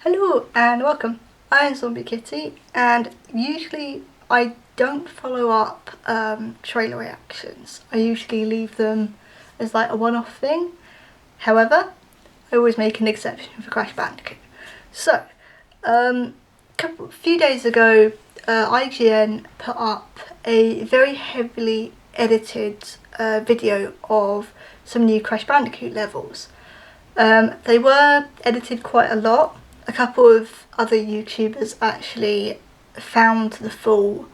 Hello and welcome. I am Zombie Kitty, and usually I don't follow up trailer reactions. I usually leave them as like a one-off thing. However, I always make an exception for Crash Bandicoot. So, a few days ago, IGN put up a very heavily edited video of some new Crash Bandicoot levels. They were edited quite a lot. A couple of other YouTubers actually found the full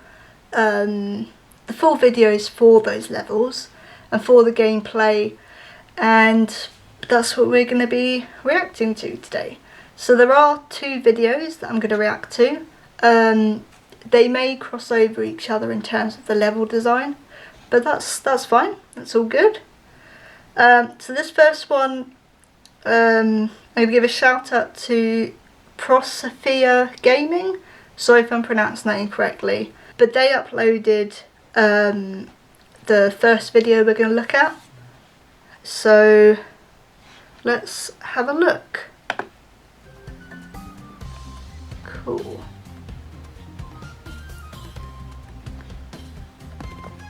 videos for those levels and for the gameplay, and that's what we're going to be reacting to today. So there are two videos that I'm going to react to. They may cross over each other in terms of the level design, but that's fine. That's all good. So this first one, I'm going to give a shout out to Prosophia Gaming. Sorry if I'm pronouncing that incorrectly, but they uploaded the first video we're going to look at. So let's have a look. Cool.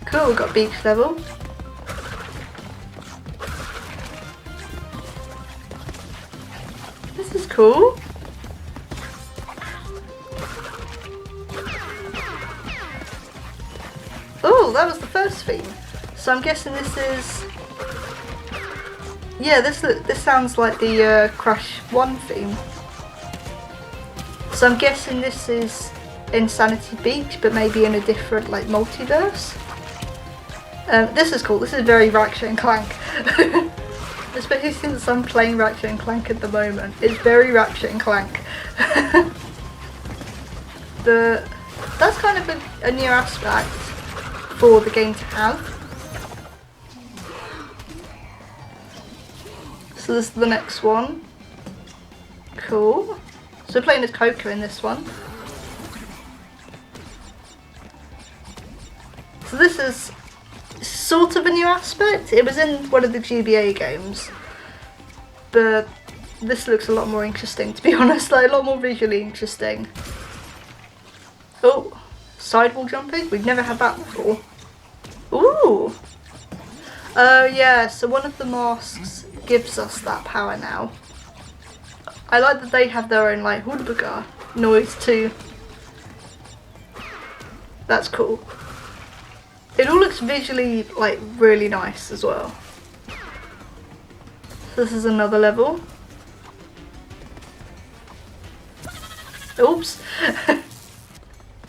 Cool, we've got beach level. This is cool. Oh, that was the first theme. So I'm guessing this is... Yeah, this sounds like the Crash 1 theme. So I'm guessing this is Insanity Beach, but maybe in a different like multiverse. This is cool. This is very Ratchet and Clank. Especially since I'm playing Ratchet and Clank at the moment. It's very Ratchet and Clank. That's kind of a new aspect for the game to have. So this is the next one. Cool. So we're playing as Coco in this one. So this is sort of a new aspect. It was in one of the GBA games, but this looks a lot more interesting, to be honest, like a lot more visually interesting. Oh, sidewall jumping? We've never had that before. Ooh! Oh yeah, so one of the masks gives us that power now. I like that they have their own like hoodbugger noise too. That's cool. It all looks visually like really nice as well. So this is another level. Oops.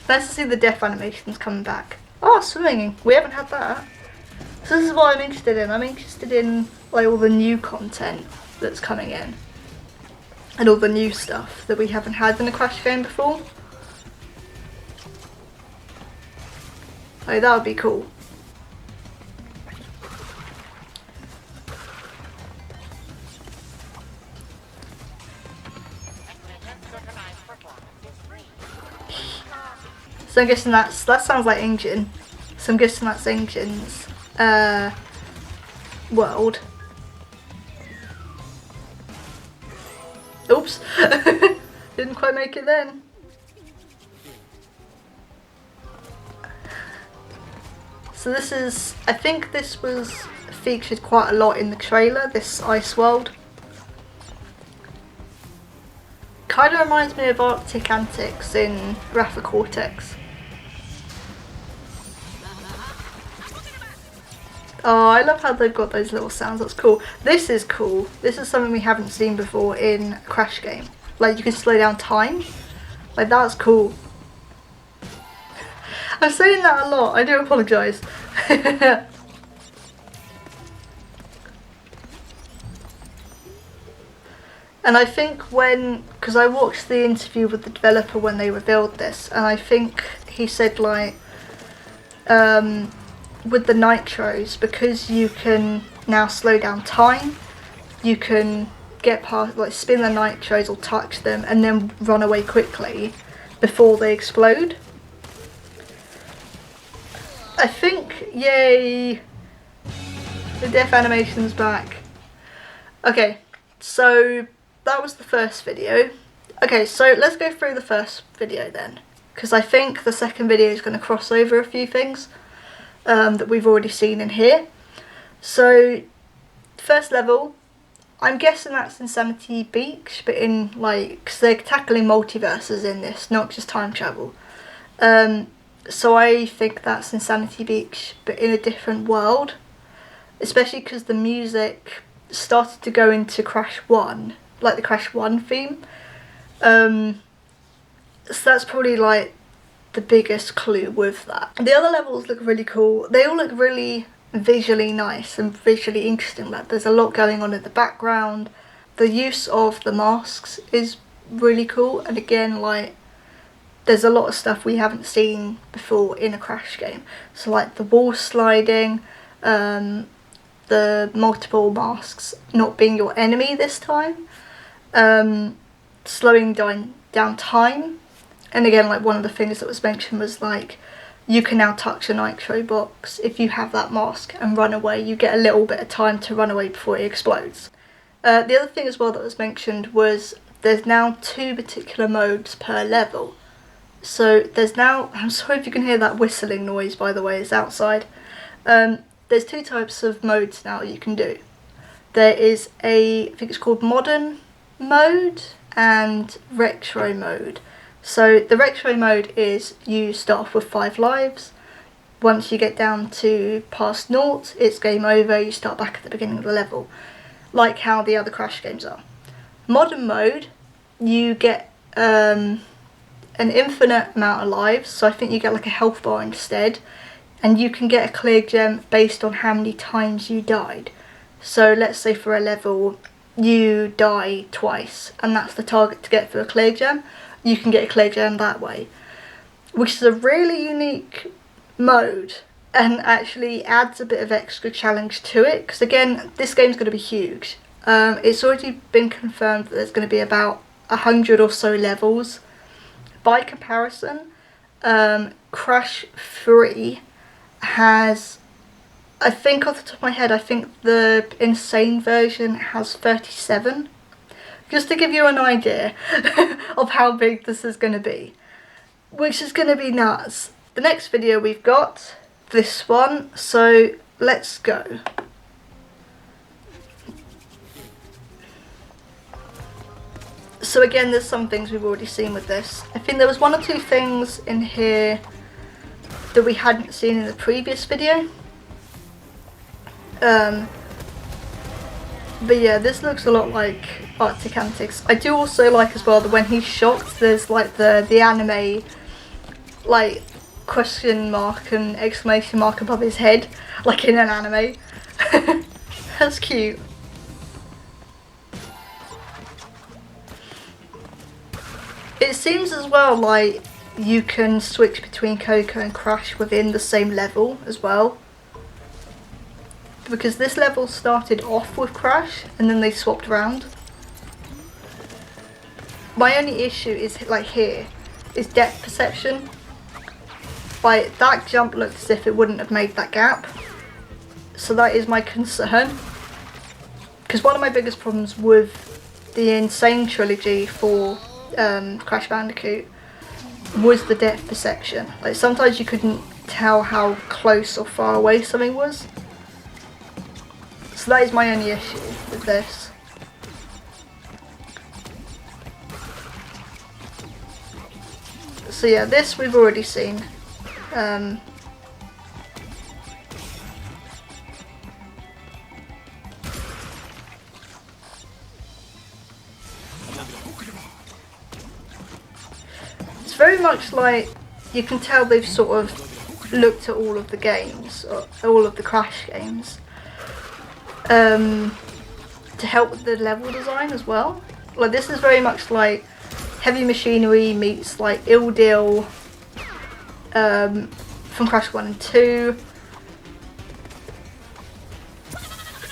Nice to see the death animations coming back. Oh, swimming. We haven't had that. So this is what I'm interested in. I'm interested in like all the new content that's coming in. And all the new stuff that we haven't had in a Crash game before. Oh, that would be cool. So I'm guessing that sounds like Engine. So I'm guessing that's Engine's world. Oops. Didn't quite make it then. So this is, I think this was featured quite a lot in the trailer, this ice world. Kind of reminds me of Arctic Antics in Wrath of Cortex. Oh, I love how they've got those little sounds, that's cool. This is cool. This is something we haven't seen before in a Crash game. Like, you can slow down time. Like, that's cool. I'm saying that a lot, I do apologise. And I think because I watched the interview with the developer when they revealed this, and I think he said like, with the nitros, because you can now slow down time, you can get past, like spin the nitros or touch them and then run away quickly before they explode. I think, yay, the death animation's back. Okay, so that was the first video. Okay, so let's go through the first video then, because I think the second video is going to cross over a few things that we've already seen in here. So, first level, I'm guessing that's Insanity Beach, but in like, because they're tackling multiverses in this, not just time travel. So I think that's Insanity Beach, but in a different world, especially because the music started to go into Crash 1, like the Crash 1 theme. So that's probably like the biggest clue with that. The other levels look really cool. They all look really visually nice and visually interesting. Like there's a lot going on in the background. The use of the masks is really cool, and again, like there's a lot of stuff we haven't seen before in a Crash game. So like the wall sliding, the multiple masks not being your enemy this time, slowing down time, and again, like one of the things that was mentioned was like you can now touch a nitro box if you have that mask and run away. You get a little bit of time to run away before it explodes. The other thing as well that was mentioned was there's now 2 particular modes per level. So there's now, I'm sorry if you can hear that whistling noise, by the way, it's outside. There's 2 types of modes now you can do. There is I think it's called Modern mode and Retro mode. So the Retro mode is you start off with 5 lives. Once you get down to past 0, it's game over, you start back at the beginning of the level, like how the other Crash games are. Modern mode, you get an infinite amount of lives, so I think you get like a health bar instead, and you can get a clear gem based on how many times you died. So let's say for a level you die twice and that's the target to get for a clear gem, you can get a clear gem that way, which is a really unique mode and actually adds a bit of extra challenge to it, because again, this game's going to be huge. It's already been confirmed that there's going to be about 100 or so levels. By comparison, Crash 3 has, I think off the top of my head, I think the Insane version has 37. Just to give you an idea of how big this is going to be, which is going to be nuts. The next video we've got, this one, so let's go. So again, there's some things we've already seen with this. I think there was 1 or 2 things in here that we hadn't seen in the previous video. But yeah, this looks a lot like Arctic Antics. I do also like as well that when he's shocked, there's like the anime like question mark and exclamation mark above his head, like in an anime. That's cute. It seems as well like you can switch between Coco and Crash within the same level as well, because this level started off with Crash and then they swapped around. My only issue is like here is depth perception. Like that jump looked as if it wouldn't have made that gap, so that is my concern, because one of my biggest problems with the Insane trilogy for Crash Bandicoot was the depth perception. Like sometimes you couldn't tell how close or far away something was. So that is my only issue with this. So yeah, this we've already seen. It's very much like, you can tell they've sort of looked at all of the games, or all of the Crash games, to help with the level design as well. Like this is very much like Heavy Machinery meets like Ill Deal from Crash 1 and 2.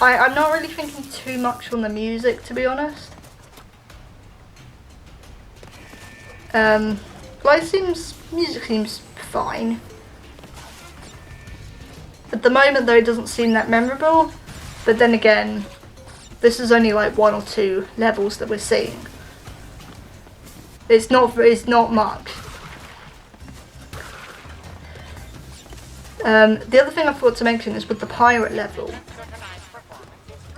I'm not really thinking too much on the music, to be honest. Like music seems fine. At the moment though, it doesn't seem that memorable, but then again, this is only like 1 or 2 levels that we're seeing. It's not much. The other thing I thought to mention is with the pirate level.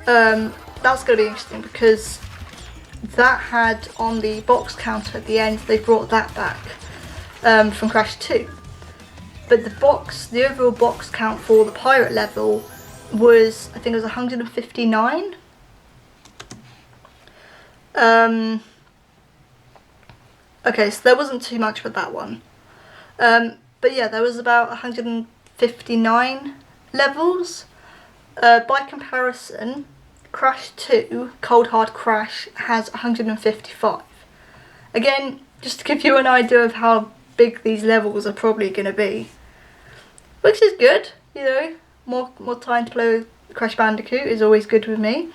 That's going to be interesting because that had on the box counter at the end, they brought that back from Crash 2. But the overall box count for the pirate level was, I think it was 159. Okay, so there wasn't too much with that one. But yeah, there was about 159 levels. By comparison, Crash 2, Cold Hard Crash, has 155. Again, just to give you an idea of how big these levels are probably going to be. Which is good, you know, more time to play with Crash Bandicoot is always good with me.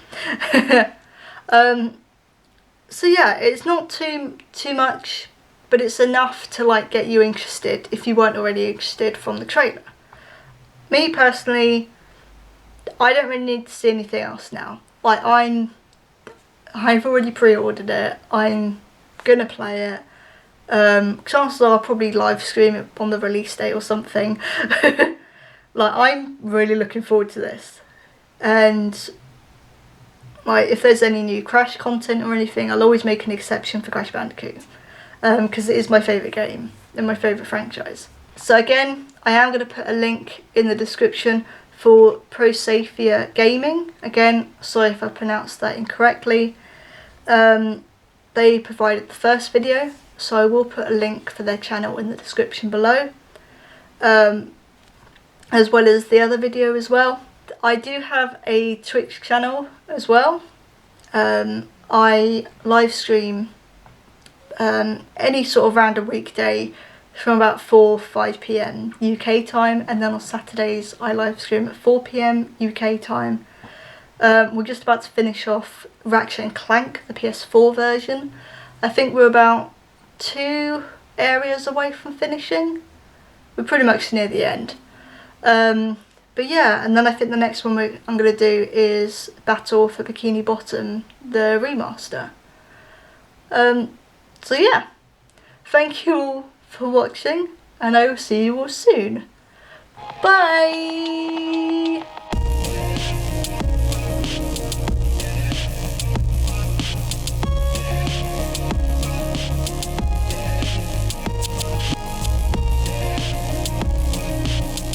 So yeah, it's not too much, but it's enough to like get you interested if you weren't already interested from the trailer. Me personally, I don't really need to see anything else now. Like I've already pre-ordered it. I'm gonna play it. Chances are I'll probably live stream it on the release date or something. Like I'm really looking forward to this, and like if there's any new Crash content or anything, I'll always make an exception for Crash Bandicoot, because it is my favourite game and my favourite franchise. So again, I am going to put a link in the description for Prosafia Gaming. Again, sorry if I pronounced that incorrectly. They provided the first video, so I will put a link for their channel in the description below, as well as the other video as well. I do have a Twitch channel as well. I live stream any sort of random weekday from about 4-5 PM UK time, and then on Saturdays I live stream at 4 PM UK time. We're just about to finish off Ratchet and Clank, the PS4 version. I think we're about 2 areas away from finishing. We're pretty much near the end. But yeah, and then I think the next one I'm going to do is Battle for Bikini Bottom, the remaster. So yeah, thank you all for watching, and I will see you all soon. Bye!